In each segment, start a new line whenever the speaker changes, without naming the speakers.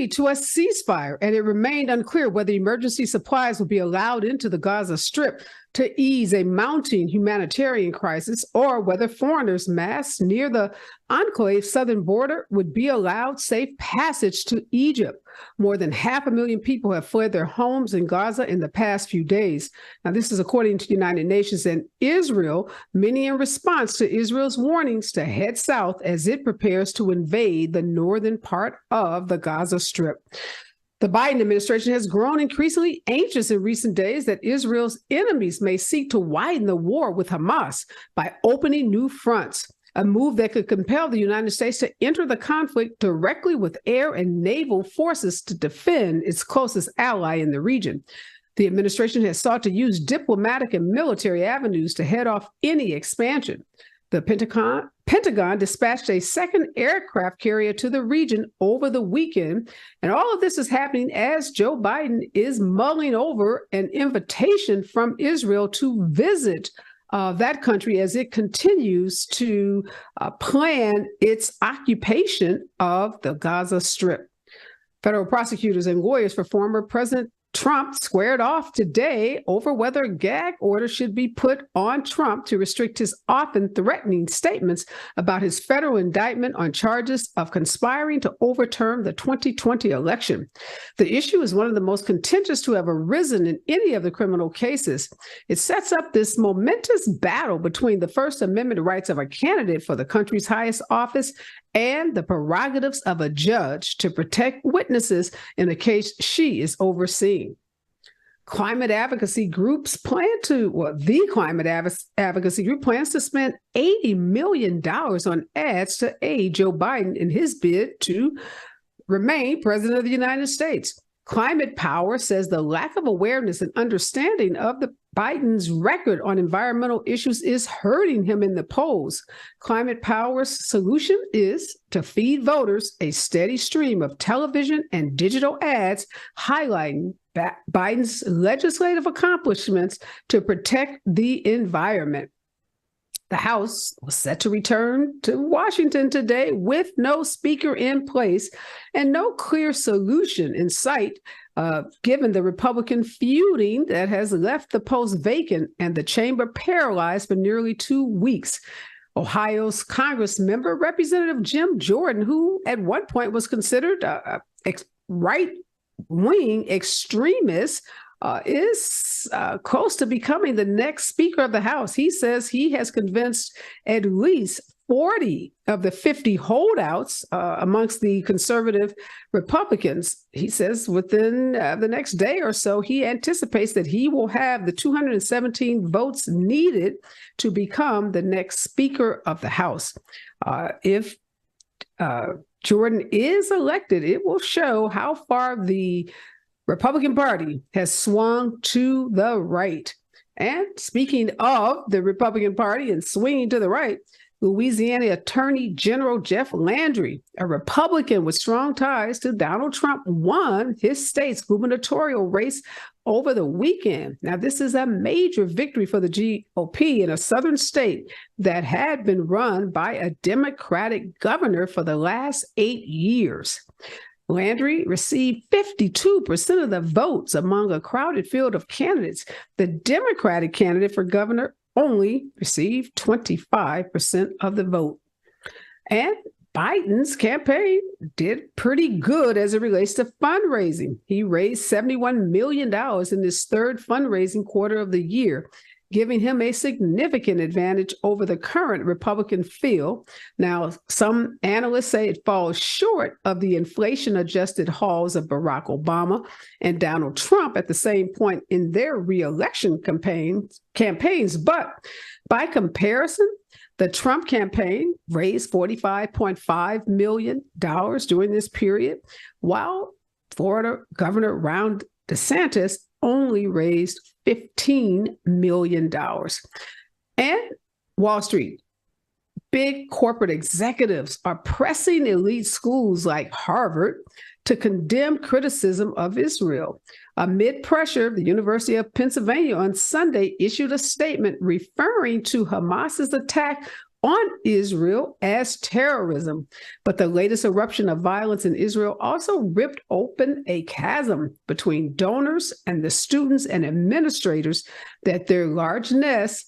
agreed to a ceasefire, and it remained unclear whether emergency supplies would be allowed into the Gaza Strip to ease a mounting humanitarian crisis, or whether foreigners massed near the enclave southern border would be allowed safe passage to Egypt. More than 500,000 people have fled their homes in Gaza in the past few days. Now, this is according to the United Nations and Israel, many in response to Israel's warnings to head south as it prepares to invade the northern part of the Gaza Strip. The Biden administration has grown increasingly anxious in recent days that Israel's enemies may seek to widen the war with Hamas by opening new fronts, a move that could compel the United States to enter the conflict directly with air and naval forces to defend its closest ally in the region. The administration has sought to use diplomatic and military avenues to head off any expansion. The Pentagon dispatched a second aircraft carrier to the region over the weekend, and all of this is happening as Joe Biden is mulling over an invitation from Israel to visit that country as it continues to plan its occupation of the Gaza Strip. Federal prosecutors and lawyers for former President Trump squared off today over whether a gag order should be put on Trump to restrict his often threatening statements about his federal indictment on charges of conspiring to overturn the 2020 election. The issue is one of the most contentious to have arisen in any of the criminal cases. It sets up this momentous battle between the First Amendment rights of a candidate for the country's highest office and the prerogatives of a judge to protect witnesses in a case she is overseeing. Climate advocacy groups the Climate Advocacy Group plans to spend $80 million on ads to aid Joe Biden in his bid to remain president of the United States. Climate Power says the lack of awareness and understanding of the Biden's record on environmental issues is hurting him in the polls. Climate Power's solution is to feed voters a steady stream of television and digital ads highlighting Biden's legislative accomplishments to protect the environment. The House was set to return to Washington today with no speaker in place and no clear solution in sight, given the Republican feuding that has left the post vacant and the chamber paralyzed for nearly 2 weeks. Ohio's Congress member, Representative Jim Jordan, who at one point was considered a right-wing extremist, is close to becoming the next Speaker of the House. He says he has convinced at least 40 of the 50 holdouts amongst the conservative Republicans. He says within the next day or so, he anticipates that he will have the 217 votes needed to become the next Speaker of the House. If Jordan is elected, it will show how far the Republican Party has swung to the right. And speaking of the Republican Party and swinging to the right, Louisiana Attorney General Jeff Landry, a Republican with strong ties to Donald Trump, won his state's gubernatorial race over the weekend. Now, this is a major victory for the GOP in a southern state that had been run by a Democratic governor for the last 8 years. Landry received 52% of the votes among a crowded field of candidates. The Democratic candidate for governor only received 25% of the vote. And Biden's campaign did pretty good as it relates to fundraising. He raised $71 million in his third fundraising quarter of the year, giving him a significant advantage over the current Republican field. Now, some analysts say it falls short of the inflation-adjusted hauls of Barack Obama and Donald Trump at the same point in their re-election campaigns. But by comparison, the Trump campaign raised $45.5 million during this period, while Florida Governor Ron DeSantis only raised $15 million. And Wall Street, big corporate executives are pressing elite schools like Harvard to condemn criticism of Israel. Amid pressure, the University of Pennsylvania on Sunday issued a statement referring to Hamas's attack on Israel as terrorism. But the latest eruption of violence in Israel also ripped open a chasm between donors and the students and administrators that their largeness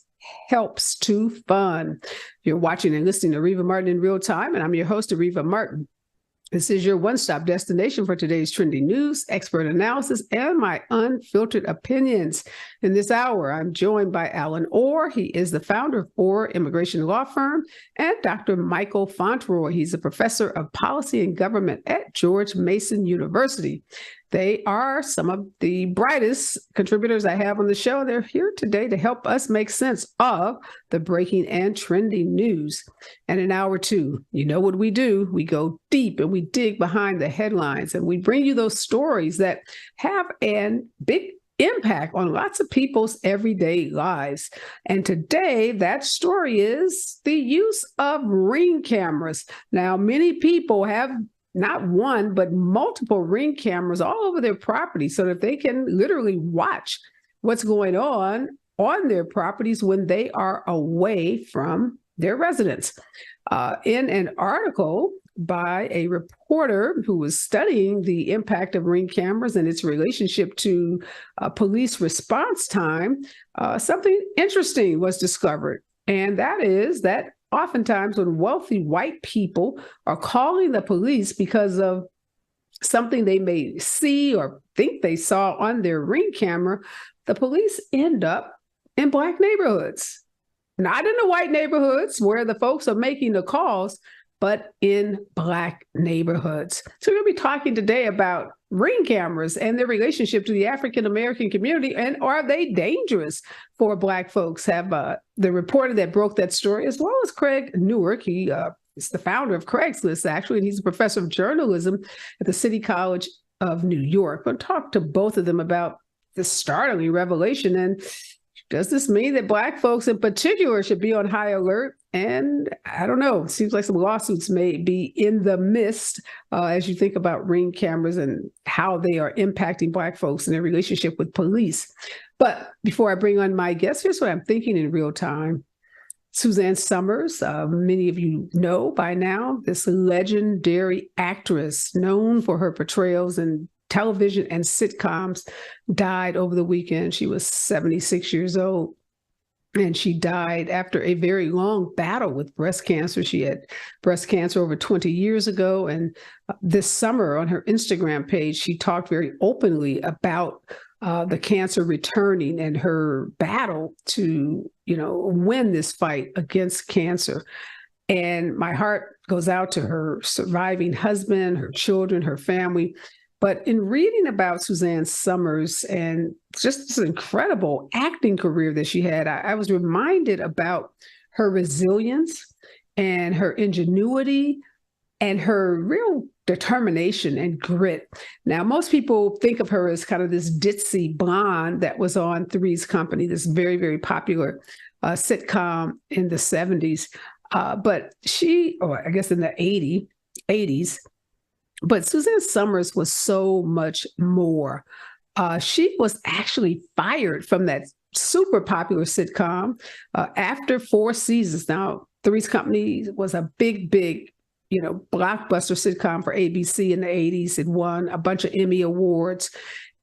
helps to fund. You're watching and listening to Areva Martin in real time, and I'm your host, Areva Martin. This is your one-stop destination for today's trending news, expert analysis, and my unfiltered opinions. In this hour, I'm joined by Allen Orr. He is the founder of Orr Immigration Law Firm, and Dr. Michael Fauntroy. He's a professor of policy and government at George Mason University. They are some of the brightest contributors I have on the show. They're here today to help us make sense of the breaking and trending news. And in hour two, you know what we do. We go deep and we dig behind the headlines and we bring you those stories that have a big impact on lots of people's everyday lives. And today, that story is the use of Ring cameras. Now, many people have not one, but multiple Ring cameras all over their property so that they can literally watch what's going on their properties when they are away from their residence. In an article by a reporter who was studying the impact of Ring cameras and its relationship to police response time, something interesting was discovered. And that is that oftentimes when wealthy white people are calling the police because of something they may see or think they saw on their Ring camera, the police end up in Black neighborhoods. Not in the white neighborhoods where the folks are making the calls, but in Black neighborhoods. So we're going to be talking today about Ring cameras and their relationship to the African-American community, and are they dangerous for Black folks? Have the reporter that broke that story, as well as Craig Newark. He is the founder of Craigslist, actually, and he's a professor of journalism at the City College of New York. We'll talk to both of them about this startling revelation, and does this mean that Black folks in particular should be on high alert? And I don't know, it seems like some lawsuits may be in the midst as you think about Ring cameras and how they are impacting Black folks in their relationship with police. But before I bring on my guest, here's what I'm thinking in real time. Suzanne Somers, many of you know by now, this legendary actress known for her portrayals in television and sitcoms, died over the weekend. She was 76 years old. And she died after a very long battle with breast cancer. She had breast cancer over 20 years ago. And this summer on her Instagram page, she talked very openly about the cancer returning and her battle to, win this fight against cancer. And my heart goes out to her surviving husband, her children, her family. But in reading about Suzanne Somers and just this incredible acting career that she had, I was reminded about her resilience and her ingenuity and her real determination and grit. Now, most people think of her as kind of this ditzy blonde that was on Three's Company, this very, very popular sitcom in the 70s. But or I guess in the 80s, but Suzanne Somers was so much more. She was actually fired from that super popular sitcom after 4 seasons. Now, Three's Company was a big, blockbuster sitcom for ABC in the 80s. It won a bunch of Emmy Awards.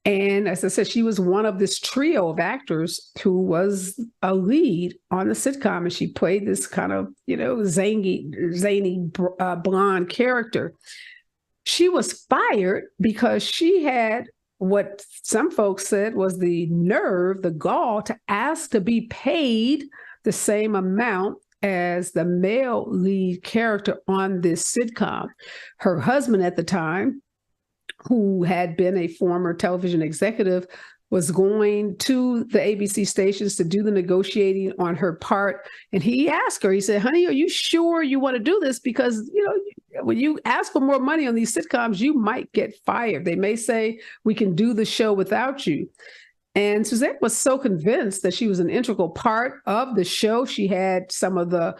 And as I said, she was one of this trio of actors who was a lead on the sitcom. And she played this kind of, zany blonde character. She was fired because she had what some folks said was the nerve, the gall, to ask to be paid the same amount as the male lead character on this sitcom. Her husband at the time, who had been a former television executive, was going to the ABC stations to do the negotiating on her part. And he asked her, he said, honey, are you sure you want to do this? Because, when you ask for more money on these sitcoms, you might get fired. They may say, we can do the show without you. And Suzanne was so convinced that she was an integral part of the show. She had some of the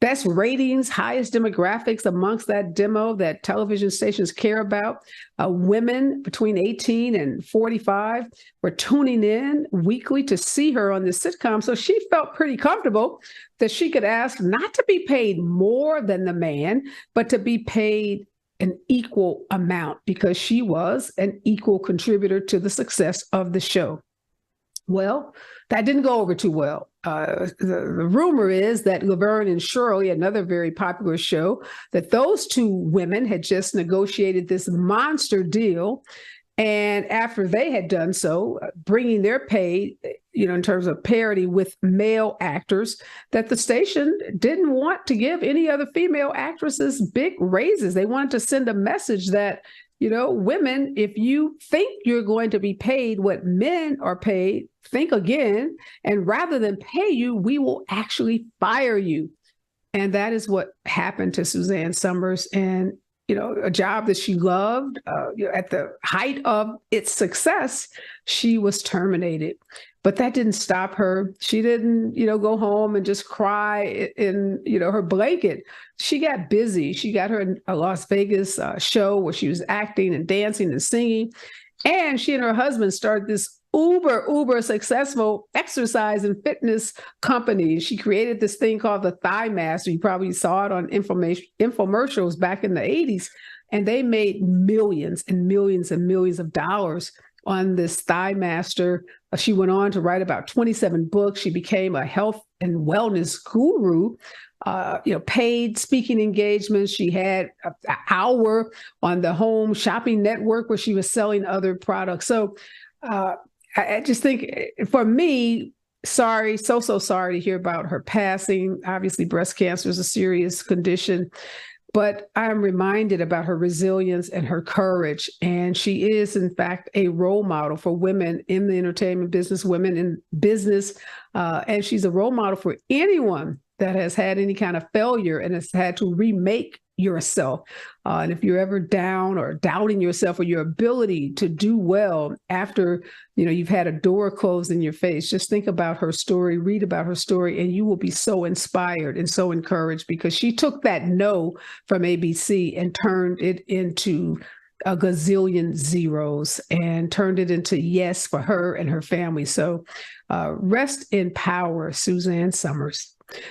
best ratings, highest demographics amongst that demo that television stations care about. Women between 18 and 45 were tuning in weekly to see her on this sitcom. So she felt pretty comfortable that she could ask not to be paid more than the man, but to be paid an equal amount because she was an equal contributor to the success of the show. Well, that didn't go over too well. The rumor is that Laverne and Shirley, another very popular show, that those two women had just negotiated this monster deal. And after they had done so, bringing their pay, in terms of parity with male actors, that the station didn't want to give any other female actresses big raises. They wanted to send a message that, women, if you think you're going to be paid what men are paid, think again. And rather than pay you, we will actually fire you. And that is what happened to Suzanne Somers. And, a job that she loved, at the height of its success, she was terminated. But that didn't stop her. She didn't, go home and just cry in, her blanket. She got busy. She got her a Las Vegas show where she was acting and dancing and singing. And she and her husband started this uber successful exercise and fitness company. She created this thing called the Thigh Master. You probably saw it on infomercials back in the 80s. And they made millions and millions and millions of dollars on this Thigh Master. She went on to write about 27 books. She became a health and wellness guru. Paid speaking engagements. She had an hour on the Home Shopping Network where she was selling other products. So I just think, for me, so sorry to hear about her passing. Obviously, breast cancer is a serious condition, but I'm reminded about her resilience and her courage. And she is, in fact, a role model for women in the entertainment business, women in business. And she's a role model for anyone that has had any kind of failure and has had to remake yourself. And if you're ever down or doubting yourself or your ability to do well after, you've had a door closed in your face, just think about her story, read about her story, and you will be so inspired and so encouraged because she took that no from ABC and turned it into a gazillion zeros and turned it into yes for her and her family. So rest in power, Suzanne Somers.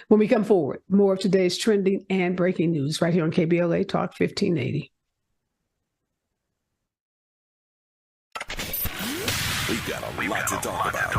When we come forward, more of today's trending and breaking news right here on KBLA Talk 1580.
We've got a lot to talk about.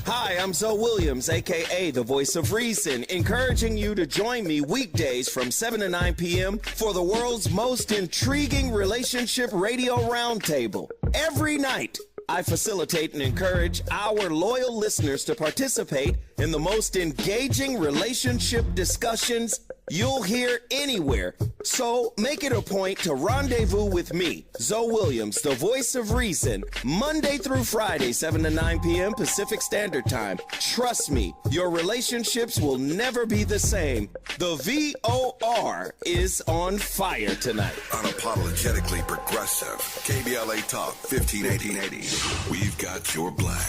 Hi, I'm Zoe Williams, a.k.a. the Voice of Reason, encouraging you to join me weekdays from 7 to 9 p.m. for the world's most intriguing relationship radio roundtable. Every night, I facilitate and encourage our loyal listeners to participate in the most engaging relationship discussions you'll hear anywhere. So make it a point to rendezvous with me, Zoe Williams, the Voice of Reason, Monday through Friday, 7 to 9 p.m. Pacific Standard Time. Trust me, your relationships will never be the same. The VOR is on fire tonight.
Unapologetically progressive. KBLA Talk 1580. We've got your black.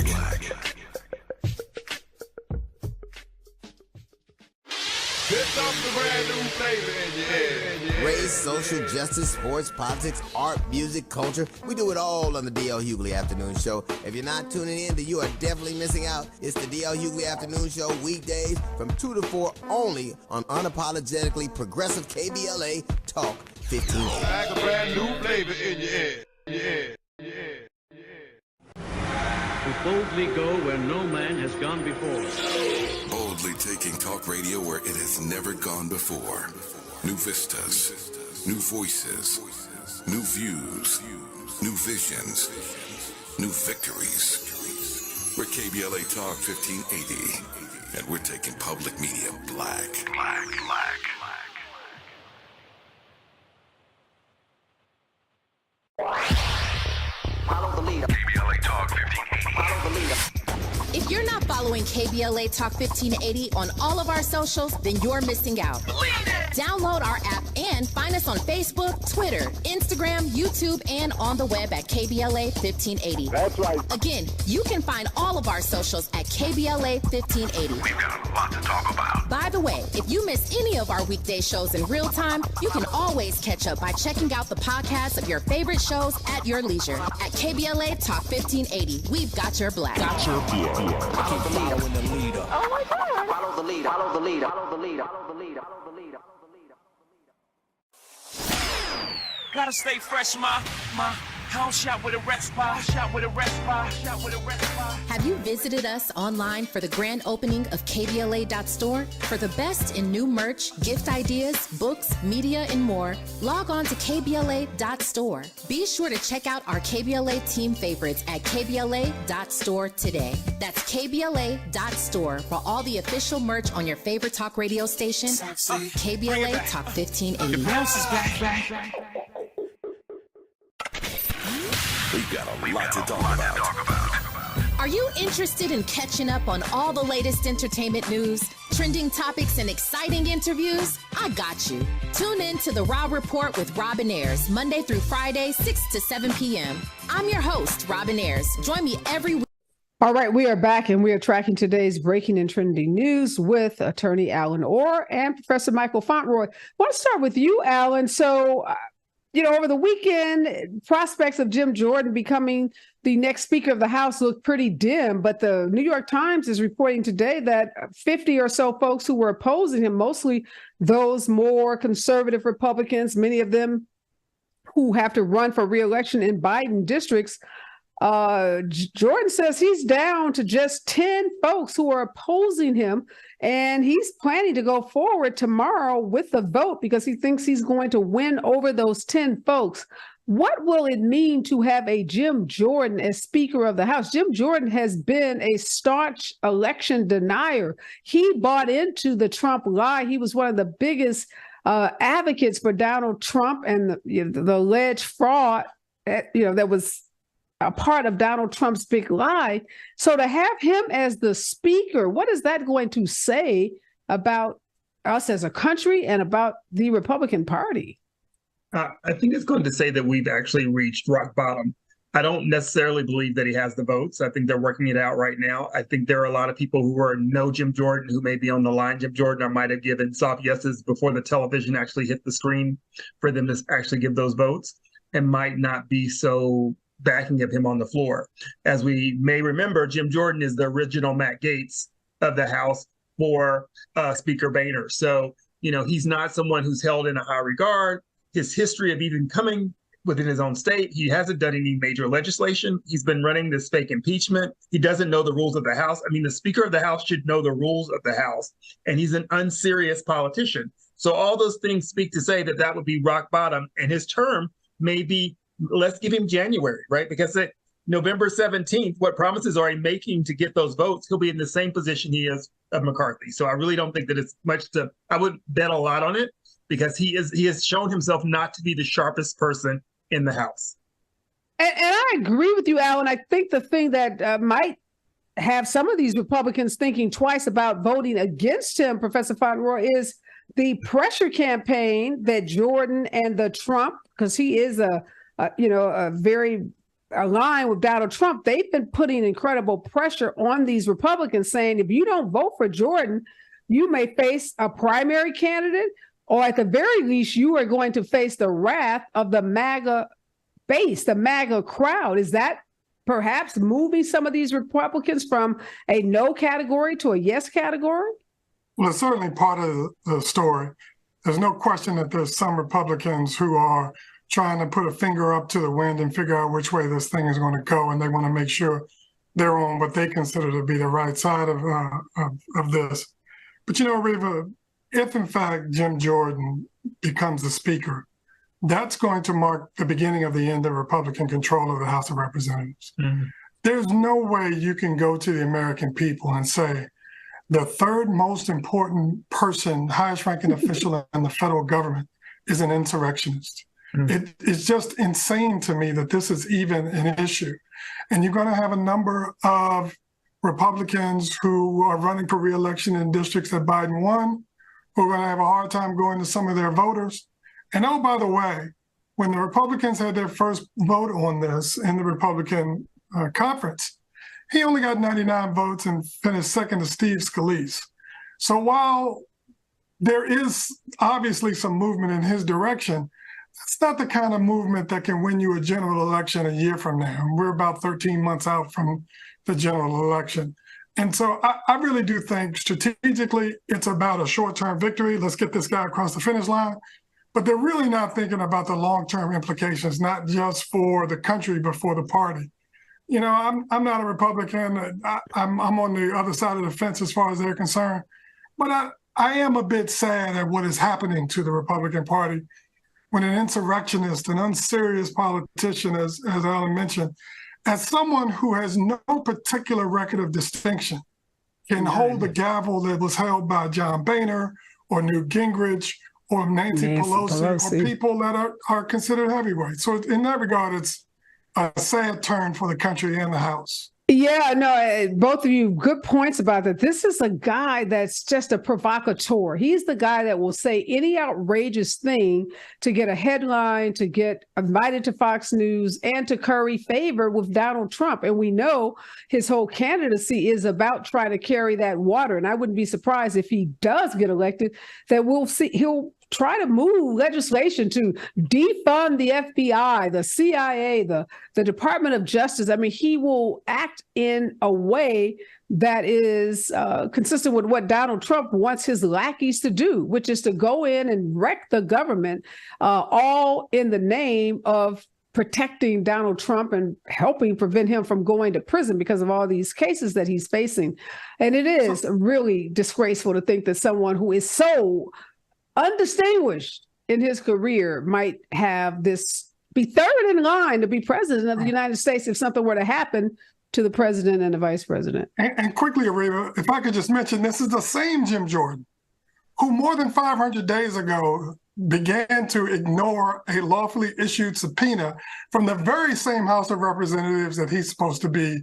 This off the brand new flavor in your head.
Race, social justice, sports, politics, art, music, culture. We do it all on the D.L. Hughley Afternoon Show. If you're not tuning in, then you are definitely missing out. It's the D.L. Hughley Afternoon Show weekdays from 2 to 4 only on unapologetically progressive KBLA Talk 1580.
Like a brand new flavor in your head. Yeah.
We boldly go where no man has gone before.
Boldly taking talk radio where it has never gone before. New vistas, new voices, new views, new visions, new victories. We're KBLA Talk 1580, and we're taking public media black.
Follow the leader. KBLA Talk 1580. Follow the leader. If you're not following KBLA Talk 1580 on all of our socials, then you're missing out. Believe it.
Download our app and find us on Facebook, Twitter, Instagram, YouTube, and on the web at KBLA 1580.
That's right.
Again, you can find all of our socials at KBLA 1580.
We've got a lot to talk about.
By the way, if you miss any of our weekday shows in real time, you can always catch up by checking out the podcasts of your favorite shows at your leisure. At KBLA Talk 1580, we've got your black.
Follow the leader. Oh my God. Follow the leader. Follow the leader. Follow the leader. Follow the leader. Follow the leader. Follow the leader.
Gotta stay fresh, my house shot with a rest bar,
Have you visited us online for the grand opening of KBLA.store? For the best in new merch, gift ideas, books, media, and more, log on to KBLA.store. Be sure to check out our KBLA team favorites at KBLA.store today. That's KBLA.store for all the official merch on your favorite talk radio station, KBLA Talk 1580.
We've got a lot to talk about.
Are you interested in catching up on all the latest entertainment news, trending topics, and exciting interviews? I got you. Tune in to The Raw Report with Robin Ayers, Monday through Friday, 6 to 7 p.m. I'm your host, Robin Ayers. Join me every week.
All right, we are back and we are tracking today's breaking and trending news with attorney Allen Orr and Professor Michael Fauntroy. I want to start with you, Allen. So, over the weekend, prospects of Jim Jordan becoming the next Speaker of the House looked pretty dim, but the New York Times is reporting today that 50 or so folks who were opposing him, mostly those more conservative Republicans, many of them who have to run for re-election in Biden districts, Jordan says he's down to just 10 folks who are opposing him, and he's planning to go forward tomorrow with the vote because he thinks he's going to win over those 10 folks. What will it mean to have a Jim Jordan as Speaker of the House? Jim Jordan has been a staunch election denier. He bought into the Trump lie. He was one of the biggest advocates for Donald Trump and the alleged fraud, that was a part of Donald Trump's big lie. So to have him as the speaker, what is that going to say about us as a country and about the Republican Party?
I think it's going to say that we've actually reached rock bottom. I don't necessarily believe that he has the votes. I think they're working it out right now. I think there are a lot of people who know Jim Jordan who may be on the line. Jim Jordan, I might have given soft yeses before the television actually hit the screen for them to actually give those votes, and might not be so backing of him on the floor. As we may remember, Jim Jordan is the original Matt Gaetz of the House for Speaker Boehner. So, he's not someone who's held in a high regard. His history of even coming within his own state, he hasn't done any major legislation. He's been running this fake impeachment. He doesn't know the rules of the House. I mean, the Speaker of the House should know the rules of the House, and he's an unserious politician. So all those things speak to say that would be rock bottom, and his term may be, let's give him January, right? Because November 17th, what promises are he making to get those votes? He'll be in the same position he is of McCarthy. So I really don't think that it's much I would bet a lot on it, because he has shown himself not to be the sharpest person in the House.
And I agree with you, Alan. I think the thing that might have some of these Republicans thinking twice about voting against him, Professor Fauntroy, is the pressure campaign that Jordan and the Trump, because he is a very aligned with Donald Trump, they've been putting incredible pressure on these Republicans, saying if you don't vote for Jordan, you may face a primary candidate, or at the very least, you are going to face the wrath of the MAGA base, the MAGA crowd. Is that perhaps moving some of these Republicans from a no category to a yes category?
Well, it's certainly part of the story. There's no question that there's some Republicans who are trying to put a finger up to the wind and figure out which way this thing is going to go, and they want to make sure they're on what they consider to be the right side of this. But Reva, if in fact Jim Jordan becomes the speaker, that's going to mark the beginning of the end of Republican control of the House of Representatives. Mm-hmm. There's no way you can go to the American people and say the third most important person, highest ranking official in the federal government is an insurrectionist. Mm-hmm. It's just insane to me that this is even an issue. And you're going to have a number of Republicans who are running for re-election in districts that Biden won, who are going to have a hard time going to some of their voters. And oh, by the way, when the Republicans had their first vote on this in the Republican conference, he only got 99 votes and finished second to Steve Scalise. So while there is obviously some movement in his direction, that's not the kind of movement that can win you a general election a year from now. We're about 13 months out from the general election. And so I really do think strategically it's about a short-term victory. Let's get this guy across the finish line. But they're really not thinking about the long-term implications, not just for the country, but for the party. You know, I'm not a Republican. I'm on the other side of the fence as far as they're concerned. But I am a bit sad at what is happening to the Republican Party when an insurrectionist, an unserious politician, as Allen mentioned, as someone who has no particular record of distinction, can hold the gavel that was held by John Boehner or Newt Gingrich or Nancy Pelosi or people that are considered heavyweights. So in that regard, it's a sad turn for the country and the House.
Yeah, no, both of you, good points about that. This is a guy that's just a provocateur. He's the guy that will say any outrageous thing to get a headline, to get invited to Fox News, and to curry favor with Donald Trump. And we know his whole candidacy is about trying to carry that water. And I wouldn't be surprised if he does get elected, that we'll see he'll try to move legislation to defund the FBI, the CIA, the Department of Justice. I mean, he will act in a way that is consistent with what Donald Trump wants his lackeys to do, which is to go in and wreck the government, all in the name of protecting Donald Trump and helping prevent him from going to prison because of all these cases that he's facing. And it is really disgraceful to think that someone who is so undistinguished in his career might have this, be third in line to be president of the United States if something were to happen to the president and the vice president.
And quickly, Areva, if I could just mention, this is the same Jim Jordan who more than 500 days ago began to ignore a lawfully issued subpoena from the very same House of Representatives that he's supposed to be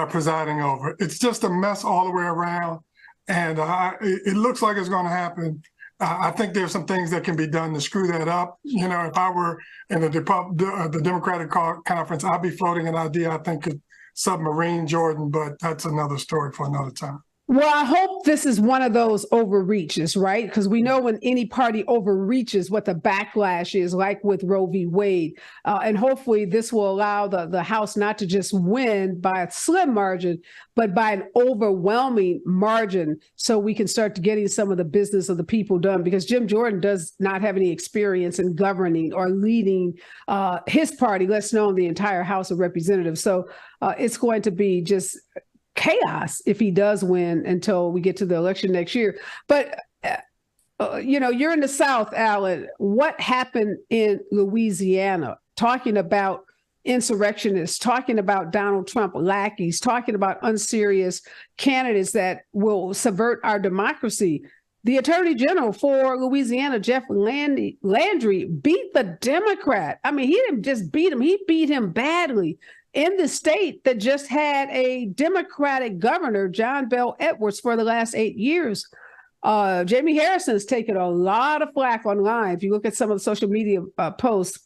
presiding over. It's just a mess all the way around. And it looks like it's going to happen. I think there's some things that can be done to screw that up. You know, if I were in the Democratic conference, I'd be floating an idea I think could submarine Jordan, but that's another story for another time.
Well, I hope this is one of those overreaches, right? Because we know when any party overreaches what the backlash is, like with Roe v. Wade. And hopefully this will allow the House not to just win by a slim margin, but by an overwhelming margin, so we can start to getting some of the business of the people done. Because Jim Jordan does not have any experience in governing or leading his party, let's alone the entire House of Representatives. So it's going to be just chaos if he does win until we get to the election next year. But, you know, you're in the South, Allen. What happened in Louisiana, talking about insurrectionists, talking about Donald Trump lackeys, talking about unserious candidates that will subvert our democracy? The Attorney General for Louisiana, Jeff Landry, beat the Democrat. I mean, he didn't just beat him, he beat him badly in the state that just had a Democratic governor, John Bel Edwards, for the last 8 years. Jamie Harrison's taken a lot of flack online. If you look at some of the social media posts,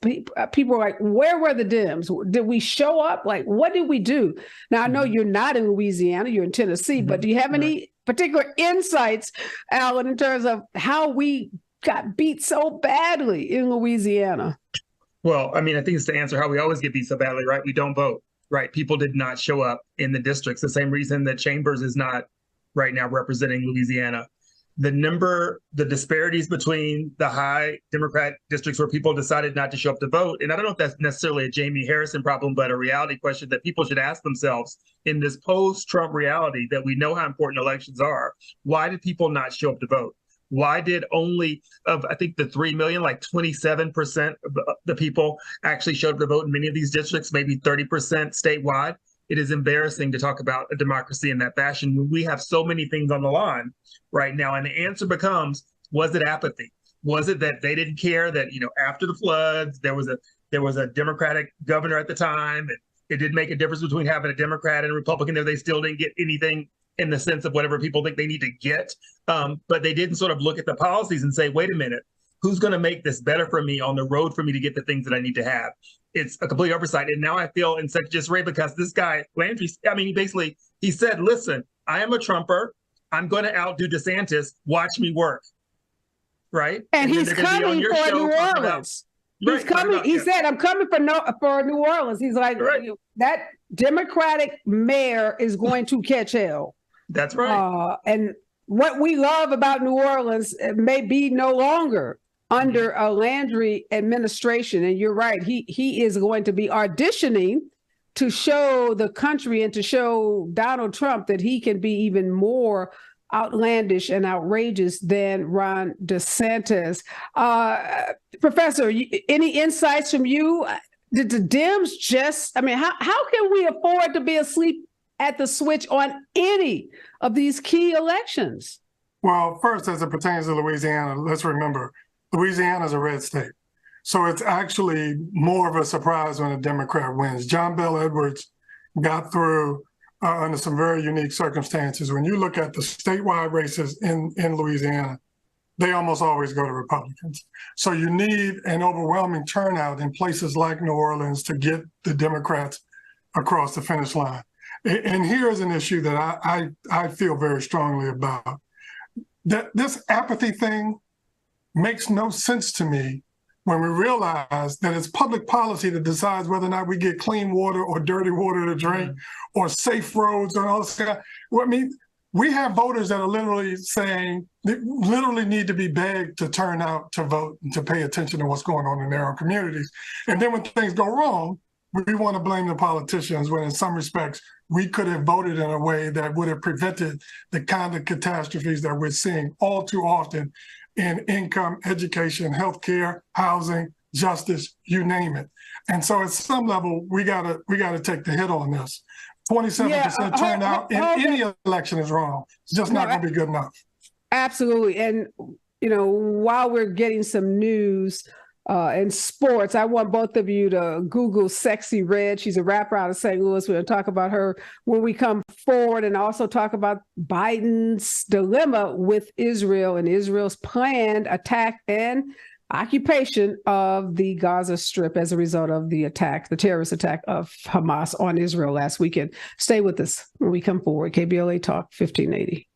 people are like, where were the Dems? Did we show up? Like, what did we do? Now, I know you're not in Louisiana, you're in Tennessee, but do you have any particular insights, Allen, in terms of how we got beat so badly in Louisiana?
Well, I mean, I think it's to answer how we always get beat so badly, right? We don't vote, right? People did not show up in the districts. The same reason that Chambers is not right now representing Louisiana. The disparities between the high Democrat districts where people decided not to show up to vote. And I don't know if that's necessarily a Jamie Harrison problem, but a reality question that people should ask themselves in this post-Trump reality that we know how important elections are. Why did people not show up to vote? Why did only of, I think, the 3 million, like 27% of the people actually showed up to vote in many of these districts, maybe 30% statewide? It is embarrassing to talk about a democracy in that fashion when we have so many things on the line right now. And the answer becomes, was it apathy? Was it that they didn't care that, you know, after the floods, there was a Democratic governor at the time, and it didn't make a difference between having a Democrat and a Republican there. They still didn't get anything in the sense of whatever people think they need to get. But they didn't sort of look at the policies and say, wait a minute, who's going to make this better for me on the road for me to get the things that I need to have? It's a complete oversight. And now I feel in such disarray because this guy, Landry, he said, listen, I am a Trumper. I'm going to outdo DeSantis. Watch me work. Right?
And he's coming for New Orleans. He's coming. He said, I'm coming for New Orleans. He's like, that Democratic mayor is going to catch hell.
That's right.
And what we love about New Orleans may be no longer under a Landry administration. And you're right. He is going to be auditioning to show the country and to show Donald Trump that he can be even more outlandish and outrageous than Ron DeSantis. Professor, any insights from you? Did the Dems how can we afford to be asleep at the switch on any of these key elections?
Well, first, as it pertains to Louisiana, let's remember, Louisiana is a red state. So it's actually more of a surprise when a Democrat wins. John Bel Edwards got through under some very unique circumstances. When you look at the statewide races in Louisiana, they almost always go to Republicans. So you need an overwhelming turnout in places like New Orleans to get the Democrats across the finish line. And here's an issue that I feel very strongly about. That this apathy thing makes no sense to me when we realize that it's public policy that decides whether or not we get clean water or dirty water to drink or safe roads and all this stuff. Well, I mean, we have voters that are literally saying, they literally need to be begged to turn out to vote and to pay attention to what's going on in their own communities. And then when things go wrong, we want to blame the politicians when in some respects, we could have voted in a way that would have prevented the kind of catastrophes that we're seeing all too often in income, education, healthcare, housing, justice, you name it. And so at some level, we gotta take the hit on this. 27% turnout in any election is wrong. It's just not going to be good enough.
Absolutely. And, while we're getting some news in sports, I want both of you to Google Sexy Red. She's a rapper out of St. Louis. We're going to talk about her when we come forward and also talk about Biden's dilemma with Israel and Israel's planned attack and occupation of the Gaza Strip as a result of the terrorist attack of Hamas on Israel last weekend. Stay with us when we come forward. KBLA Talk 1580.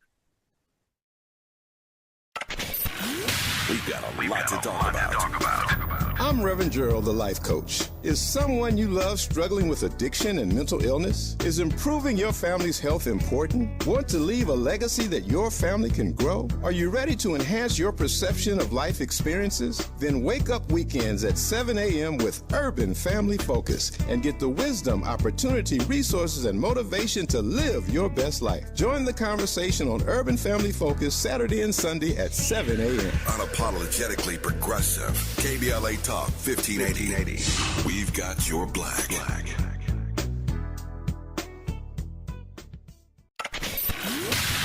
We've got a lot to talk about. I'm Reverend Gerald, the life coach. Is someone you love struggling with addiction and mental illness? Is improving your family's health important? Want to leave a legacy that your family can grow? Are you ready to enhance your perception of life experiences? Then wake up weekends at 7 a.m. with Urban Family Focus and get the wisdom, opportunity, resources, and motivation to live your best life. Join the conversation on Urban Family Focus Saturday and Sunday at 7 a.m. Unapologetically progressive. KBLA Talk 1580. We've got your black.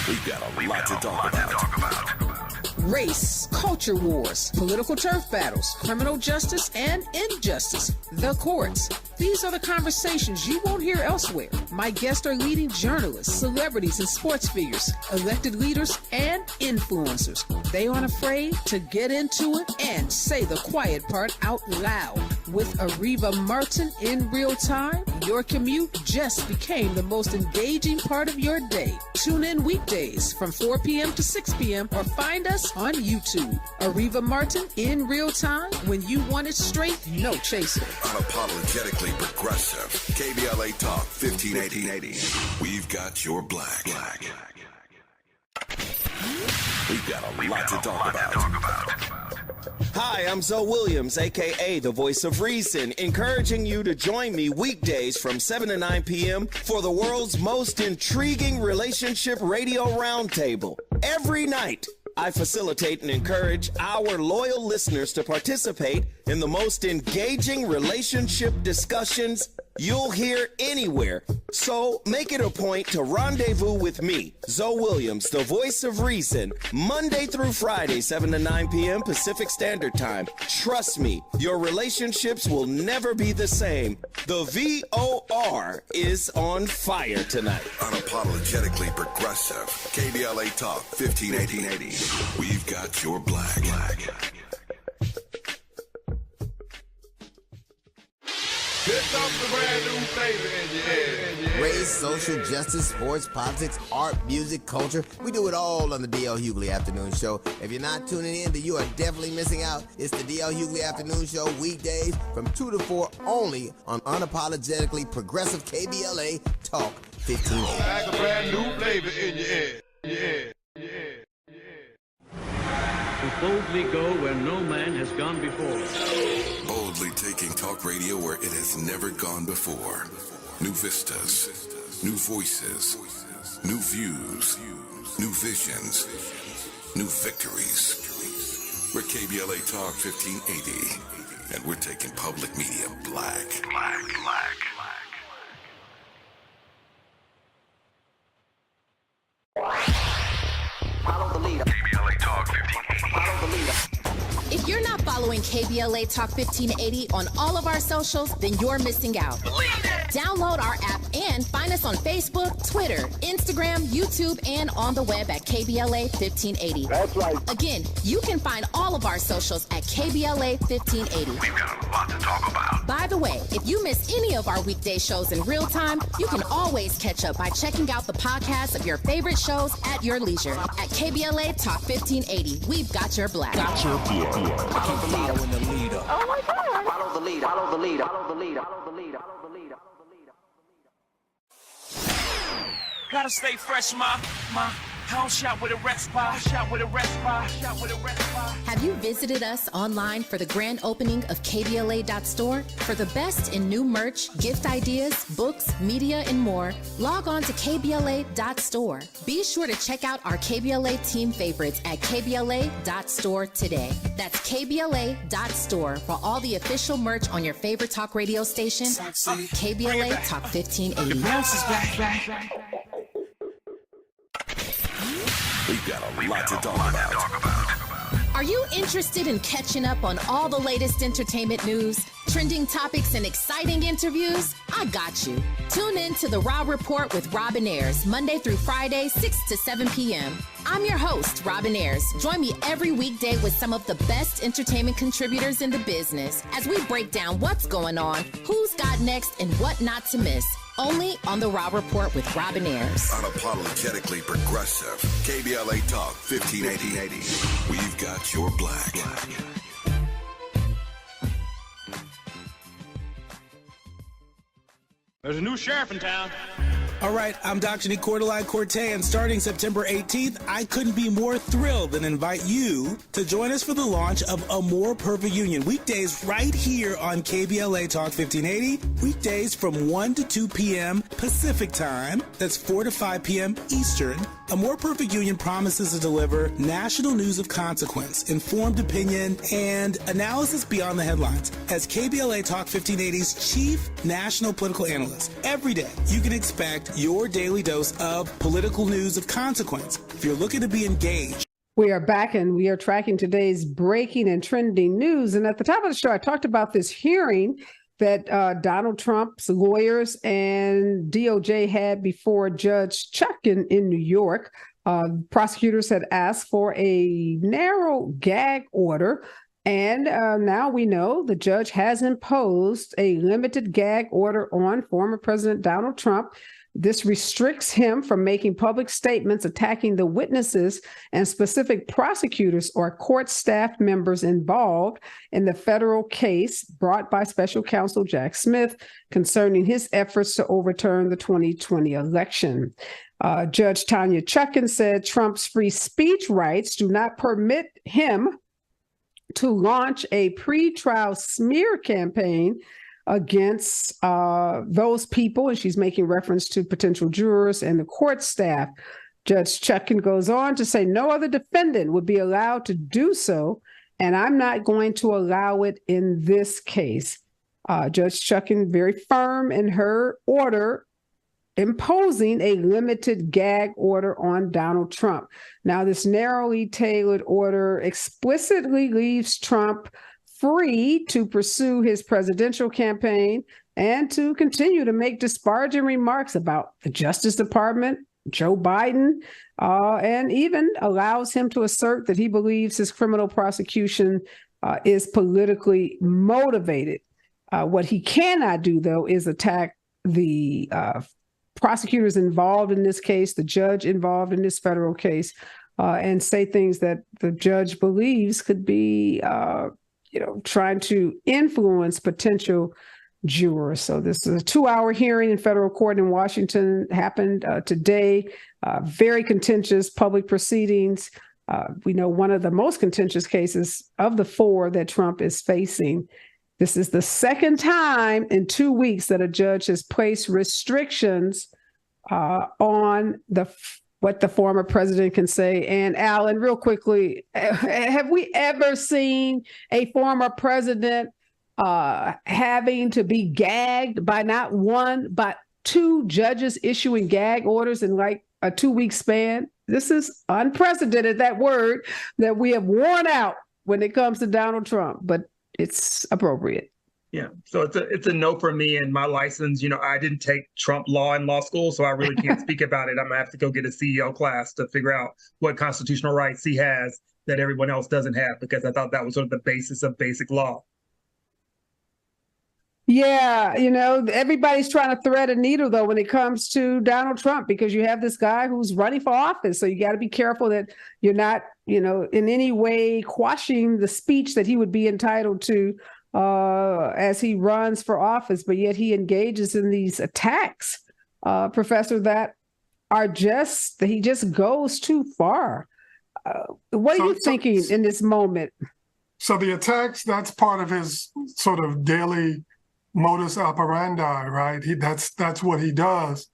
We've got a lot to talk about.
Race, culture wars, political turf battles, criminal justice and injustice, the courts. These are the conversations you won't hear elsewhere. My guests are leading journalists, celebrities and sports figures, elected leaders and influencers. They aren't afraid to get into it and say the quiet part out loud. With Areva Martin in real time, your commute just became the most engaging part of your day. Tune in weekdays from 4 p.m. to 6 p.m. or find us on YouTube. Areva Martin in real time, when you want it straight, no chaser.
Unapologetically progressive. KBLA Talk 1580. We've got your black. We've got a lot to talk about.
Hi, I'm Zoe Williams, a.k.a. the voice of reason, encouraging you to join me weekdays from 7 to 9 p.m. for the world's most intriguing relationship radio roundtable. Every night, I facilitate and encourage our loyal listeners to participate in the most engaging relationship discussions you'll hear anywhere. So make it a point to rendezvous with me, Zoe Williams, the voice of reason, Monday through Friday, 7 to 9 p.m. Pacific Standard Time. Trust me, your relationships will never be the same. The VOR is on fire tonight.
Unapologetically progressive. KBLA Talk 1580. We've got your black.
Here comes the brand new flavor in your head.
Race, social justice, sports, politics, art, music, culture. We do it all on the D.L. Hughley Afternoon Show. If you're not tuning in, then you are definitely missing out. It's the D.L. Hughley Afternoon Show weekdays from 2 to 4 only on unapologetically progressive KBLA Talk 1580.
Like a brand new flavor in your head.
To boldly go where no man has gone before.
Boldly taking talk radio where it has never gone before. New vistas, new voices, new views, new visions, new victories. We're KBLA Talk 1580, and we're taking public media black.
Follow the leader.
KBLA Talk 1580.
Follow the leader.
If you're not following KBLA Talk 1580 on all of our socials, then you're missing out. Download our app and find us on Facebook, Twitter, Instagram, YouTube, and on the web at KBLA 1580.
That's right.
Again, you can find all of our socials at KBLA 1580.
We've got a lot to talk about.
By the way, if you miss any of our weekday shows in real time, you can always catch up by checking out the podcast of your favorite shows at your leisure. At KBLA Talk 1580, we've got your black.
Following the leader. Oh my God. Follow the leader. Follow the leader. Follow the leader. Follow the leader. Follow the leader. Follow the leader.
Gotta stay fresh, my house shot with a rest bar.
Have you visited us online for the grand opening of KBLA.store? For the best in new merch, gift ideas, books, media, and more, log on to KBLA.store. Be sure to check out our KBLA team favorites at KBLA.store today. That's KBLA.store for all the official merch on your favorite talk radio station, KBLA Talk 1580.
The bounce is back.
We've got a lot to talk about.
Are you interested in catching up on all the latest entertainment news, trending topics, and exciting interviews? I got you. Tune in to The Raw Report with Robin Ayers, Monday through Friday, 6 to 7 p.m. I'm your host, Robin Ayers. Join me every weekday with some of the best entertainment contributors in the business as we break down what's going on, who's got next, and what not to miss. Only on The Raw Report with Robin Ayers.
Unapologetically progressive. KBLA Talk 1580. We've got your black.
There's a new sheriff in town.
All right, I'm Dr. Nicordelai Corte, and starting September 18th, I couldn't be more thrilled than invite you to join us for the launch of A More Perfect Union, weekdays right here on KBLA Talk 1580, weekdays from 1 to 2 p.m. Pacific Time, that's 4 to 5 p.m. Eastern. A More Perfect Union promises to deliver national news of consequence, informed opinion, and analysis beyond the headlines. As KBLA Talk 1580's chief national political analyst, every day you can expect your daily dose of political news of consequence. If you're looking to be engaged.
We are back and we are tracking today's breaking and trending news. And at the top of the show, I talked about this hearing that Donald Trump's lawyers and DOJ had before Judge Chuck in New York. Prosecutors had asked for a narrow gag order. And now we know the judge has imposed a limited gag order on former President Donald Trump. This restricts him from making public statements attacking the witnesses and specific prosecutors or court staff members involved in the federal case brought by special counsel Jack Smith concerning his efforts to overturn the 2020 election. Judge Tanya Chutkan said Trump's free speech rights do not permit him to launch a pre-trial smear campaign against those people, and she's making reference to potential jurors and the court staff. Judge Chutkan goes on to say no other defendant would be allowed to do so, and I'm not going to allow it in this case. Judge Chutkan very firm in her order imposing a limited gag order on Donald Trump. Now, this narrowly tailored order explicitly leaves Trump free to pursue his presidential campaign and to continue to make disparaging remarks about the Justice Department, Joe Biden, and even allows him to assert that he believes his criminal prosecution is politically motivated. What he cannot do, though, is attack the prosecutors involved in this case, the judge involved in this federal case, and say things that the judge believes could be, trying to influence potential jurors. So this is a 2-hour hearing in federal court in Washington, happened today. Very contentious public proceedings. We know one of the most contentious cases of the 4 that Trump is facing. This is the second time in 2 weeks that a judge has placed restrictions on what the former president can say. And Allen, real quickly, have we ever seen a former president having to be gagged by not one, but 2 judges issuing gag orders in like a 2-week span? This is unprecedented, that word that we have worn out when it comes to Donald Trump, but it's appropriate.
Yeah, so it's a no for me and my license. I didn't take Trump law in law school, so I really can't speak about it. I'm gonna have to go get a CEO class to figure out what constitutional rights he has that everyone else doesn't have, because I thought that was sort of the basis of basic law.
Yeah, everybody's trying to thread a needle, though, when it comes to Donald Trump, because you have this guy who's running for office. So you got to be careful that you're not, in any way quashing the speech that he would be entitled to as he runs for office. But yet he engages in these attacks, Professor, that are he just goes too far. What are you thinking in this moment?
So the attacks, that's part of his sort of daily modus operandi, right? That's what he does.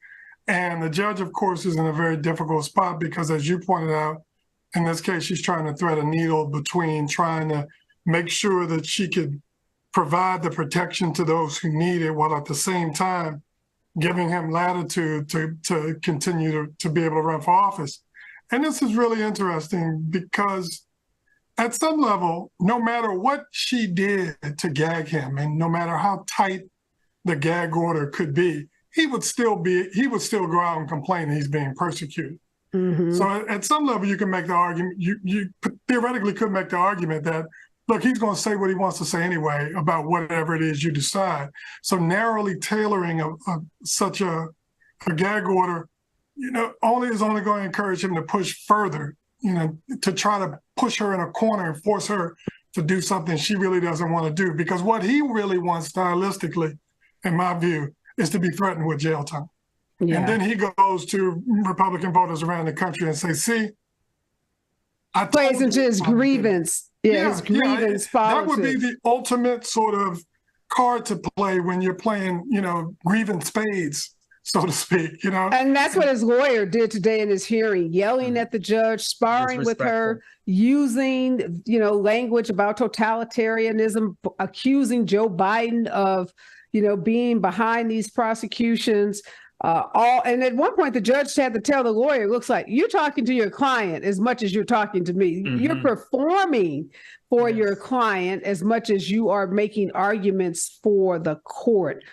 And the judge, of course, is in a very difficult spot because, as you pointed out, in this case, she's trying to thread a needle between trying to make sure that she could provide the protection to those who need it, while at the same time giving him latitude to continue to be able to run for office. And this is really interesting because at some level, no matter what she did to gag him, and no matter how tight the gag order could be, he would still go out and complain that he's being persecuted. Mm-hmm. So at some level, you can make the argument, you theoretically could make the argument that, look, he's going to say what he wants to say anyway about whatever it is you decide. So narrowly tailoring such a gag order, is only going to encourage him to push further, to try to push her in a corner and force her to do something she really doesn't want to do. Because what he really wants stylistically, in my view, is to be threatened with jail time. Yeah. And then he goes to Republican voters around the country and say, see, I
plays into his grievance. His grievance politics.
That would be the ultimate sort of card to play when you're playing, grievance spades, so to speak,
And that's what his lawyer did today in his hearing, yelling at the judge, sparring with her, using, language about totalitarianism, accusing Joe Biden of, being behind these prosecutions. And at one point, the judge had to tell the lawyer, looks like you're talking to your client as much as you're talking to me. Mm-hmm. You're performing for your client as much as you are making arguments for the court.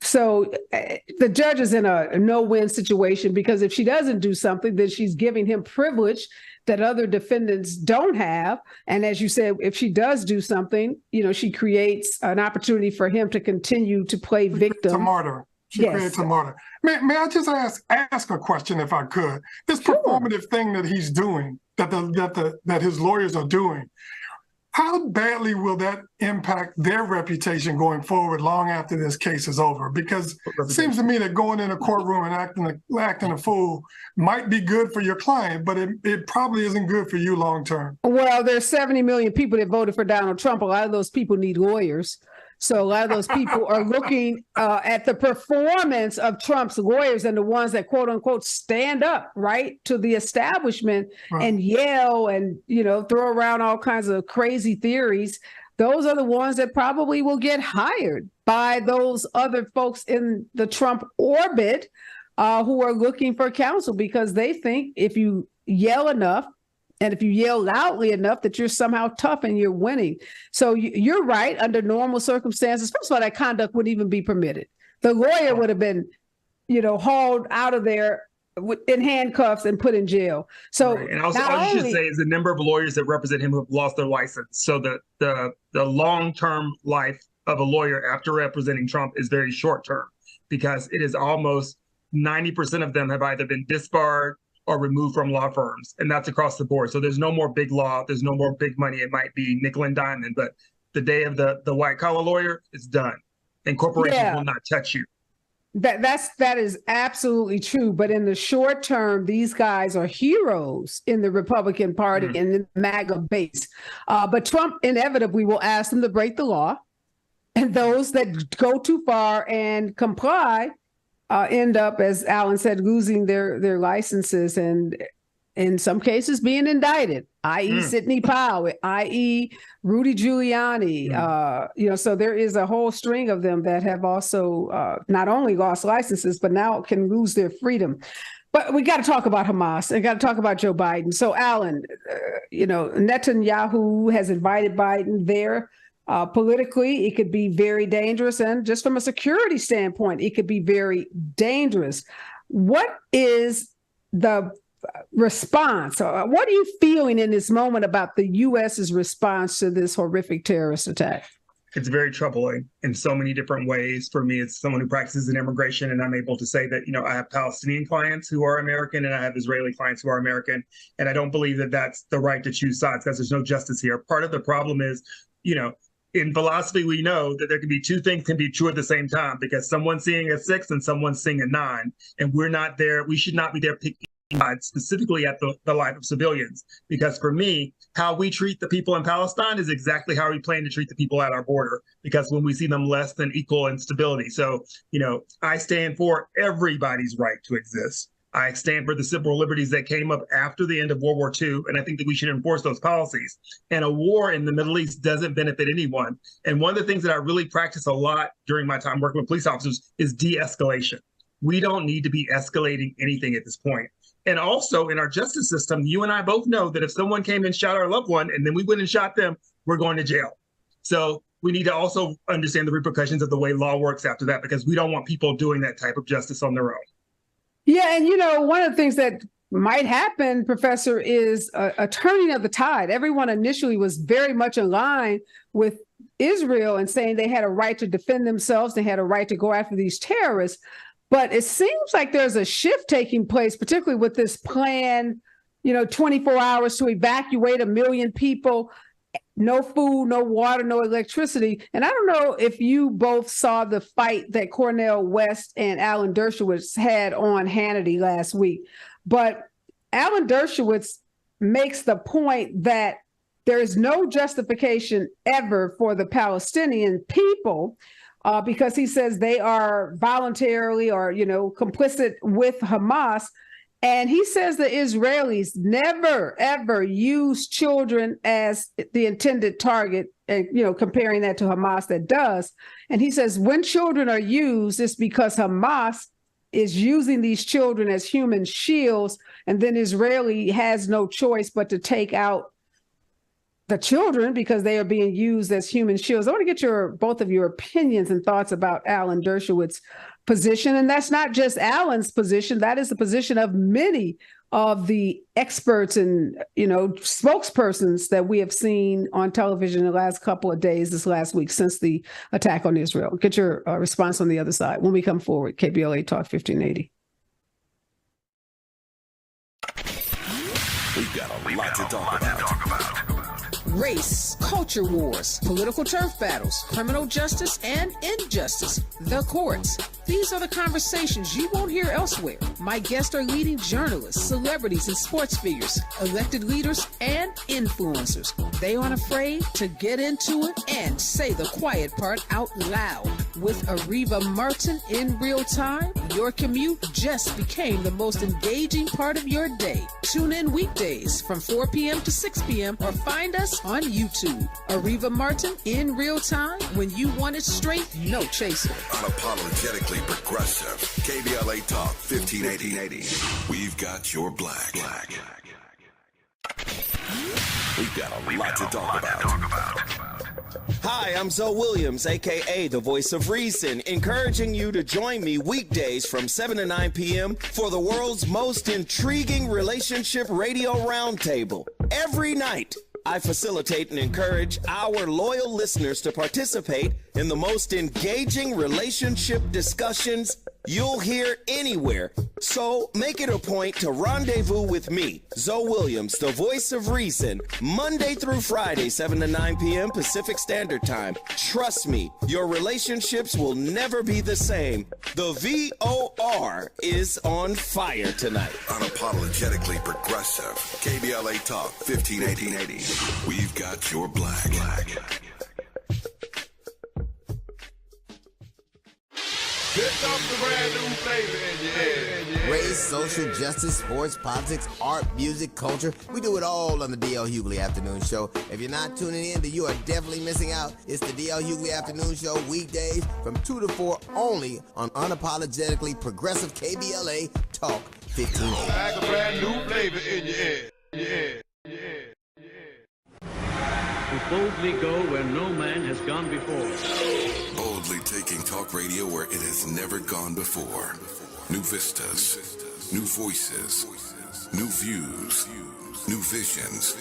So the judge is in a no-win situation, because if she doesn't do something, then she's giving him privilege that other defendants don't have. And as you said, if she does do something, she creates an opportunity for him to continue to play victim.
It's a martyr. She creates a martyr. May I just ask a question, if I could? This performative thing that he's doing, that his lawyers are doing, how badly will that impact their reputation going forward long after this case is over? Because it seems to me that going in a courtroom and acting a fool might be good for your client, but it probably isn't good for you long term.
Well, there's 70 million people that voted for Donald Trump. A lot of those people need lawyers. So a lot of those people are looking at the performance of Trump's lawyers and the ones that, quote unquote, stand up, right, to the establishment and yell and, throw around all kinds of crazy theories. those are the ones that probably will get hired by those other folks in the Trump orbit who are looking for counsel, because they think if you yell enough and if you yell loudly enough that you're somehow tough and you're winning. So you're right. Under normal circumstances, first of all, that conduct wouldn't even be permitted. The lawyer would have been, hauled out of there in handcuffs and put in jail. So,
right. And also, I should say, is the number of lawyers that represent him who have lost their license. So the long-term life of a lawyer after representing Trump is very short-term, because it is almost 90% of them have either been disbarred or removed from law firms, and that's across the board. So there's no more big law, there's no more big money. It might be nickel and diamond, but the day of the white-collar lawyer, it's done, and corporations will not touch you.
That is absolutely true. But in the short term, these guys are heroes in the Republican Party and the MAGA base. But Trump inevitably will ask them to break the law. And those that go too far and comply end up, as Allen said, losing their licenses and in some cases being indicted, i.e. Sidney Powell, i.e. Rudy Giuliani. So there is a whole string of them that have also not only lost licenses, but now can lose their freedom. But we got to talk about Hamas and got to talk about Joe Biden. So Allen, Netanyahu has invited Biden there. Politically, it could be very dangerous. And just from a security standpoint, it could be very dangerous. What is the response? What are you feeling in this moment about the U.S.'s response to this horrific terrorist attack?
It's very troubling in so many different ways. For me, it's someone who practices in immigration, and I'm able to say that, I have Palestinian clients who are American and I have Israeli clients who are American. And I don't believe that that's the right to choose sides, because there's no justice here. Part of the problem is, in philosophy, we know that there can be two things can be true at the same time, because someone's seeing a 6 and someone's seeing a 9, and we're not there. We should not be there picking sides, specifically at the life of civilians. Because for me, how we treat the people in Palestine is exactly how we plan to treat the people at our border, because when we see them less than equal in stability. So, I stand for everybody's right to exist. I stand for the civil liberties that came up after the end of World War II, and I think that we should enforce those policies. And a war in the Middle East doesn't benefit anyone. And one of the things that I really practice a lot during my time working with police officers is de-escalation. We don't need to be escalating anything at this point. And also in our justice system, you and I both know that if someone came and shot our loved one and then we went and shot them, we're going to jail. So we need to also understand the repercussions of the way law works after that, because we don't want people doing that type of justice on their own.
Yeah. And, one of the things that might happen, Professor, is a turning of the tide. Everyone initially was very much in line with Israel and saying they had a right to defend themselves. They had a right to go after these terrorists. But it seems like there's a shift taking place, particularly with this plan, 24 hours to evacuate 1 million people. No food, no water, no electricity. And I don't know if you both saw the fight that Cornel West and Alan Dershowitz had on Hannity last week. But Alan Dershowitz makes the point that there is no justification ever for the Palestinian people because he says they are voluntarily or, complicit with Hamas. And he says the Israelis never, ever use children as the intended target, and, comparing that to Hamas that does. And he says when children are used, it's because Hamas is using these children as human shields, and then Israeli has no choice but to take out the children because they are being used as human shields. I want to get both of your opinions and thoughts about Alan Dershowitz's position. And that's not just Alan's position. That is the position of many of the experts and, spokespersons that we have seen on television the last couple of days, this last week, since the attack on Israel. Get your response on the other side when we come forward. KBLA Talk 1580.
We've got a lot to talk about.
Race, culture wars, political turf battles, criminal justice and injustice, the courts. These are the conversations you won't hear elsewhere. My guests are leading journalists, celebrities, and sports figures, elected leaders, and influencers. They aren't afraid to get into it and say the quiet part out loud. With Areva Martin in real time, your commute just became the most engaging part of your day. Tune in weekdays from 4 p.m. to 6 p.m. or find us on YouTube. Areva Martin in real time, when you want it straight, no chaser.
Unapologetically progressive. KBLA Talk 1580. We've got your black. We've got a lot to talk about.
Hi, I'm Zoe Williams, a.k.a. the voice of reason, encouraging you to join me weekdays from 7 to 9 p.m. for the world's most intriguing relationship radio roundtable. Every night, I facilitate and encourage our loyal listeners to participate in the most engaging relationship discussions you'll hear anywhere. So make it a point to rendezvous with me, Zoe Williams, the voice of reason, Monday through Friday, 7 to 9 p.m. Pacific Standard Time. Trust me, your relationships will never be the same. The VOR is on fire tonight.
Unapologetically progressive. KBLA Talk 1580. We've got your black.
Pick up the brand new flavor in your head.
Race, social justice, sports, politics, art, music, culture. We do it all on the D.L. Hughley Afternoon Show. If you're not tuning in, then you are definitely missing out. It's the D.L. Hughley Afternoon Show weekdays from 2 to 4 only on unapologetically progressive KBLA Talk 1580.
Like a brand new flavor in your head.
To boldly go where no man has gone before.
Boldly taking talk radio where it has never gone before. New vistas, new voices, new views, new visions,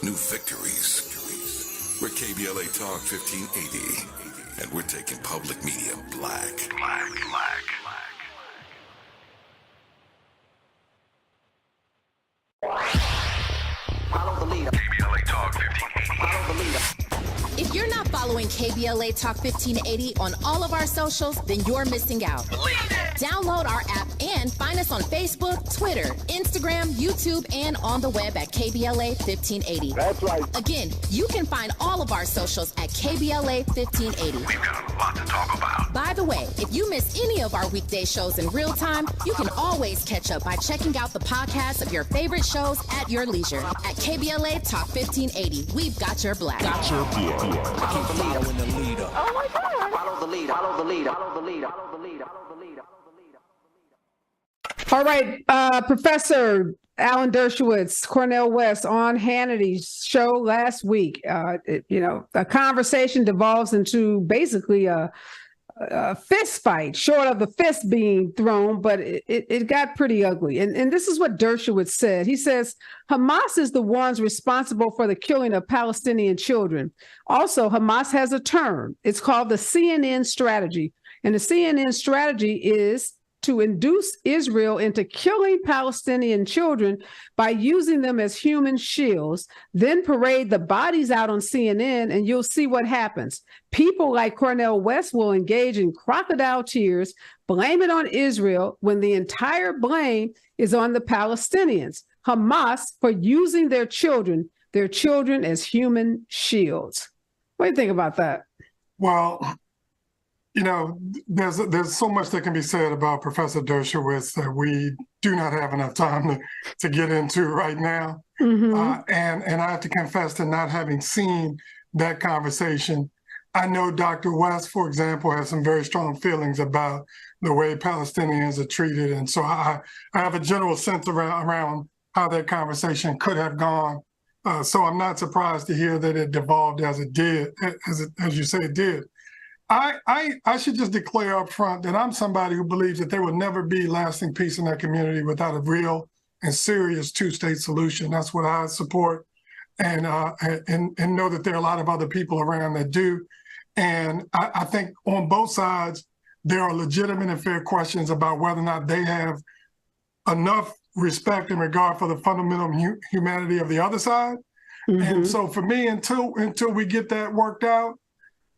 new victories. We're KBLA Talk 1580, and we're taking public media black.
Follow the leader.
KBLA Talk 1580.
Follow the leader.
If you're not following KBLA Talk 1580 on all of our socials, then you're missing out. Download our app and find us on Facebook, Twitter, Instagram, YouTube, and on the web at KBLA 1580.
That's right.
Again, you can find all of our socials at KBLA 1580.
We've got a lot to talk about.
By the way, if you miss any of our weekday shows in real time, you can always catch up by checking out the podcast of your favorite shows at your leisure. At KBLA Talk 1580, we've got your black.
Following the leader. Oh my God. Follow the leader. Follow the leader. Follow the leader. Follow the leader. Follow the leader.
All right, Professor Alan Dershowitz, Cornell West, on Hannity's show last week. A conversation devolves into basically a fist fight, short of the fist being thrown, but it got pretty ugly. And this is what Dershowitz said. He says, Hamas is the ones responsible for the killing of Palestinian children. Also, Hamas has a term. It's called the CNN strategy. And the CNN strategy is to induce Israel into killing Palestinian children by using them as human shields, then parade the bodies out on CNN, and you'll see what happens. People like Cornell West will engage in crocodile tears, blame it on Israel when the entire blame is on the Palestinians, Hamas, for using their children as human shields. What do you think about that?
Well, there's so much that can be said about Professor Dershowitz that we do not have enough time to get into right now. Mm-hmm. And I have to confess to not having seen that conversation. I know Dr. West, for example, has some very strong feelings about the way Palestinians are treated. And so I have a general sense around how that conversation could have gone. So I'm not surprised to hear that it devolved as it did, as you say it did. I should just declare up front that I'm somebody who believes that there will never be lasting peace in that community without a real and serious two-state solution. That's what I support, and know that there are a lot of other people around that do. And I think on both sides, there are legitimate and fair questions about whether or not they have enough respect and regard for the fundamental humanity of the other side. Mm-hmm. And so for me, until we get that worked out,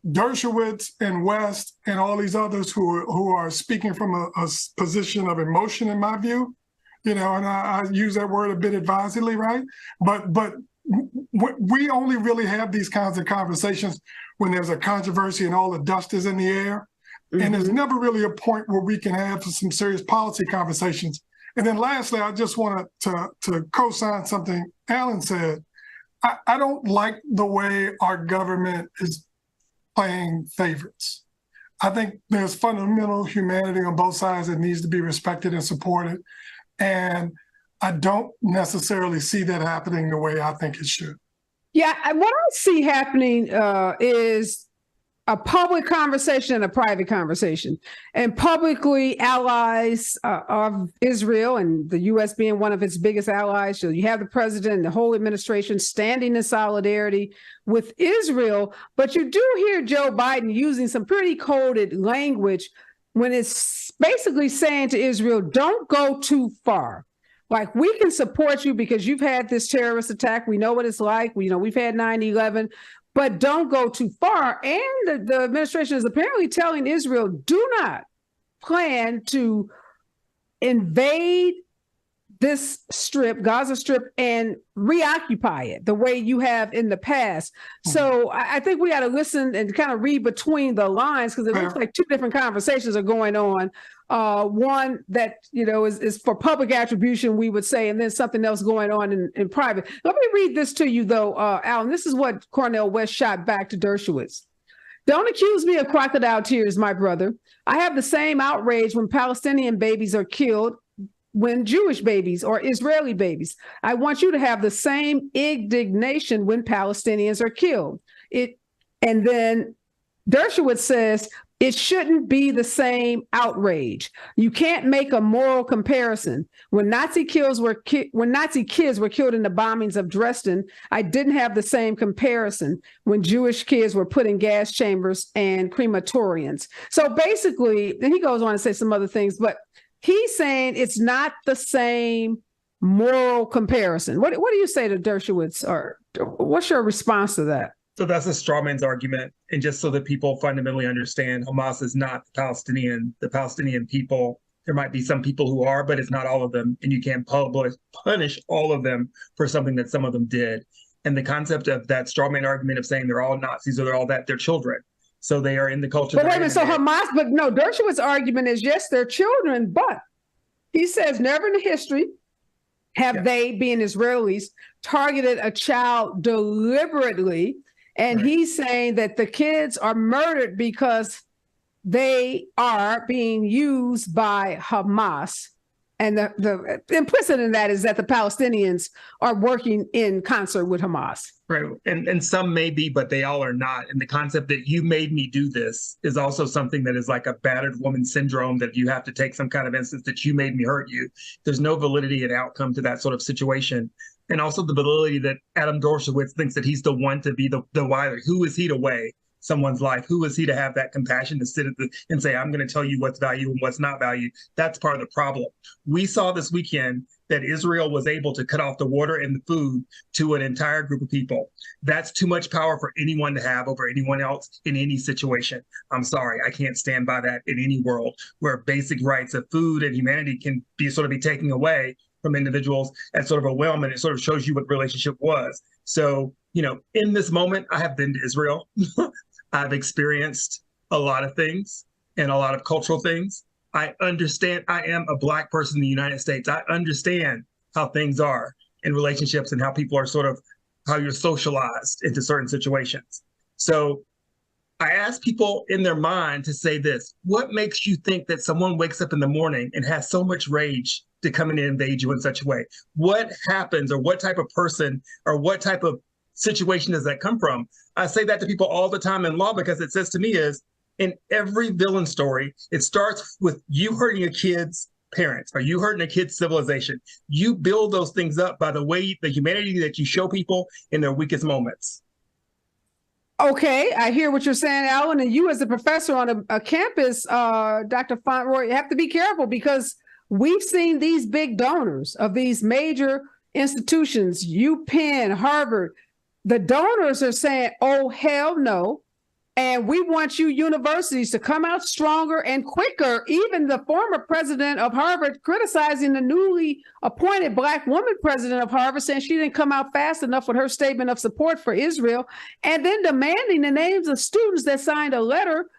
Dershowitz and West and all these others who are speaking from a position of emotion, in my view, and I use that word a bit advisedly, right? But we only really have these kinds of conversations when there's a controversy and all the dust is in the air. And there's never really a point where we can have some serious policy conversations. And then lastly, I just want to co-sign something Allen said. I don't like the way our government is playing favorites. I think there's fundamental humanity on both sides that needs to be respected and supported. And I don't necessarily see that happening the way I think it should.
Yeah, what I see happening is a public conversation and a private conversation. And publicly, allies of Israel and the U.S. being one of its biggest allies. So you have the president and the whole administration standing in solidarity with Israel. But you do hear Joe Biden using some pretty coded language when it's basically saying to Israel, don't go too far. Like, we can support you because you've had this terrorist attack. We know what it's like. We've had 9/11. But don't go too far. And the administration is apparently telling Israel, do not plan to invade this strip, Gaza Strip, and reoccupy it the way you have in the past. So I think we got to listen and kind of read between the lines, because it looks like two different conversations are going on. One that, is for public attribution, we would say, and then something else going on in private. Let me read this to you, though, Alan. This is what Cornel West shot back to Dershowitz. Don't accuse me of crocodile tears, my brother. I have the same outrage when Palestinian babies are killed, when Jewish babies or Israeli babies. I want you to have the same indignation when Palestinians are killed. And then Dershowitz says, it shouldn't be the same outrage. You can't make a moral comparison. When Nazi kids were killed in the bombings of Dresden, I didn't have the same comparison when Jewish kids were put in gas chambers and crematoriums. So basically, and he goes on to say some other things, but he's saying it's not the same moral comparison. What do you say to Dershowitz, or what's your response to that?
So that's a straw man's argument. And just so that people fundamentally understand, Hamas is not the Palestinian people. There might be some people who are, but it's not all of them. And you can't punish all of them for something that some of them did. And the concept of that straw man argument of saying they're all Nazis or they're all that, they're children. So they are in the culture.
But wait a minute, so Hamas, but no, Dershowitz's argument is, yes, they're children, but he says never in the history have they, being Israelis, targeted a child deliberately. And he's saying that the kids are murdered because they are being used by Hamas. And the implicit in that is that the Palestinians are working in concert with Hamas.
Right. And some may be, but they all are not. And the concept that you made me do this is also something that is like a battered woman syndrome, that you have to take some kind of instance that you made me hurt you. There's no validity and outcome to that sort of situation. And also the validity that Adam Dershowitz thinks that he's the one to be the wiler. Who is he to weigh someone's life? Who is he to have that compassion to sit and say, I'm going to tell you what's valued and what's not valued? That's part of the problem. We saw this weekend that Israel was able to cut off the water and the food to an entire group of people. That's too much power for anyone to have over anyone else in any situation. I'm sorry, I can't stand by that in any world where basic rights of food and humanity can be taken away from individuals at sort of a whim, and it sort of shows you what relationship was. So, in this moment, I have been to Israel. I've experienced a lot of things and a lot of cultural things. I understand. I am a Black person in the United States. I understand how things are in relationships and how people are how you're socialized into certain situations. So I ask people in their mind to say this: what makes you think that someone wakes up in the morning and has so much rage to come in and invade you in such a way? What happens, or what type of person, or what type of situation does that come from? I say that to people all the time in law, because it says to me is, in every villain story, it starts with you hurting a kid's parents, or you hurting a kid's civilization. You build those things up by the humanity that you show people in their weakest moments.
Okay, I hear what you're saying, Alan. And you, as a professor on a campus, Dr. Fauntroy, you have to be careful, because we've seen these big donors of these major institutions, UPenn, Harvard. The donors are saying, oh, hell no. And we want you universities to come out stronger and quicker. Even the former president of Harvard criticizing the newly appointed Black woman president of Harvard, saying she didn't come out fast enough with her statement of support for Israel, and then demanding the names of students that signed a letter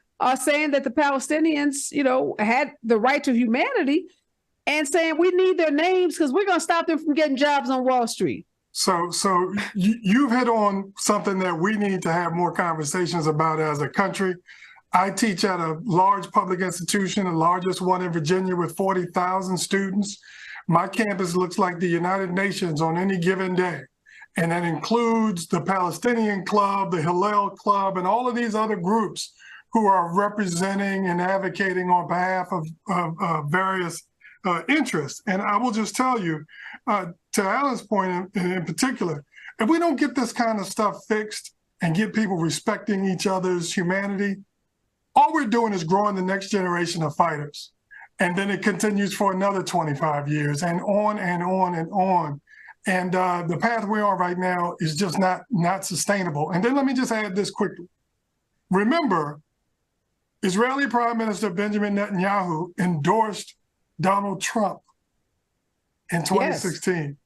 saying that the Palestinians, had the right to humanity, and saying we need their names because we're going to stop them from getting jobs on Wall Street.
So you've hit on something that we need to have more conversations about as a country. I teach at a large public institution, the largest one in Virginia with 40,000 students. My campus looks like the United Nations on any given day. And that includes the Palestinian Club, the Hillel Club, and all of these other groups who are representing and advocating on behalf of various interests. And I will just tell you, to Allen's point in particular, if we don't get this kind of stuff fixed and get people respecting each other's humanity, all we're doing is growing the next generation of fighters. And then it continues for another 25 years and on and on and on. And the path we're on right now is just not sustainable. And then let me just add this quickly. Remember, Israeli Prime Minister Benjamin Netanyahu endorsed Donald Trump in 2016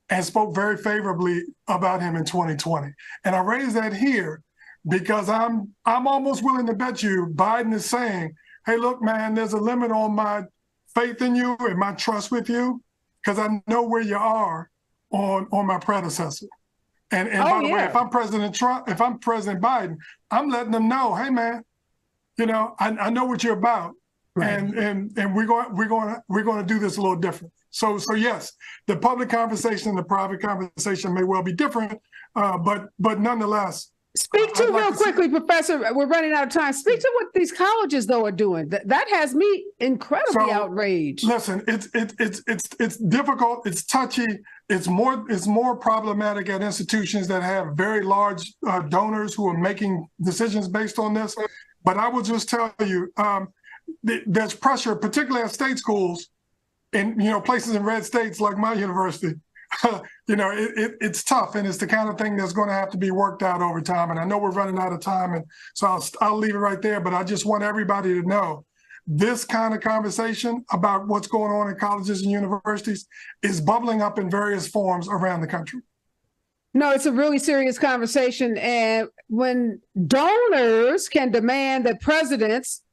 and spoke very favorably about him in 2020. And I raise that here because I'm almost willing to bet you Biden is saying, hey, look, man, there's a limit on my faith in you and my trust with you because I know where you are on my predecessor. And by the way, if I'm President Trump, if I'm President Biden, I'm letting them know, hey, man, I know what you're about. Right. And we're going to do this a little different. So yes, the public conversation and the private conversation may well be different, but nonetheless.
Speak to real quickly, Professor. We're running out of time. Speak to what these colleges though are doing. That has me incredibly outraged.
Listen, it's difficult. It's touchy. It's more problematic at institutions that have very large donors who are making decisions based on this. But I will just tell you. There's pressure, particularly at state schools, in places in red states like my university. It's tough, and it's the kind of thing that's going to have to be worked out over time. And I know we're running out of time, and so I'll leave it right there. But I just want everybody to know this kind of conversation about what's going on in colleges and universities is bubbling up in various forms around the country.
No, it's a really serious conversation, and when donors can demand that presidents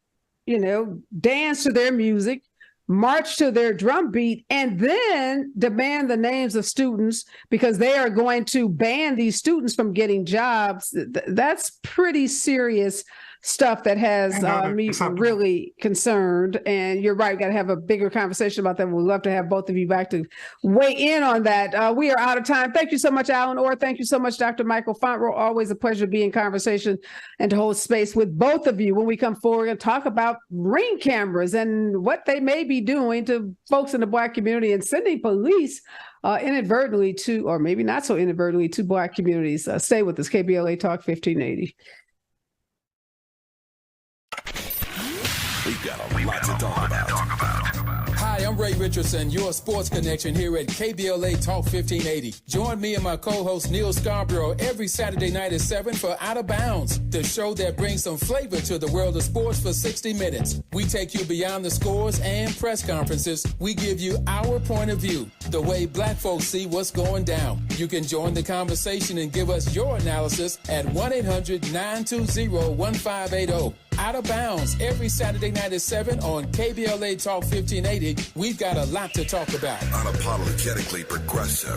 dance to their music, march to their drum beat, and then demand the names of students because they are going to ban these students from getting jobs. That's pretty serious stuff that has me really concerned. And you're right, got to have a bigger conversation about that. We'd love to have both of you back to weigh in on that. We are out of time. Thank you so much, Allen Orr. Thank you so much, Dr. Michael Fauntroy. Always a pleasure to be in conversation and to hold space with both of you when we come forward and talk about Ring cameras and what they may be doing to folks in the Black community and sending police inadvertently to, or maybe not so inadvertently, to Black communities. Stay with us, KBLA Talk 1580.
We've got a lot to talk about.
Hi, I'm Ray Richardson, your sports connection here at KBLA Talk 1580. Join me and my co-host Neil Scarborough every Saturday night at 7 for Out of Bounds, the show that brings some flavor to the world of sports for 60 minutes. We take you beyond the scores and press conferences. We give you our point of view, the way Black folks see what's going down. You can join the conversation and give us your analysis at 1-800-920-1580. Out of Bounds every Saturday night at 7 on KBLA Talk 1580. We've got a lot to talk about.
Unapologetically progressive.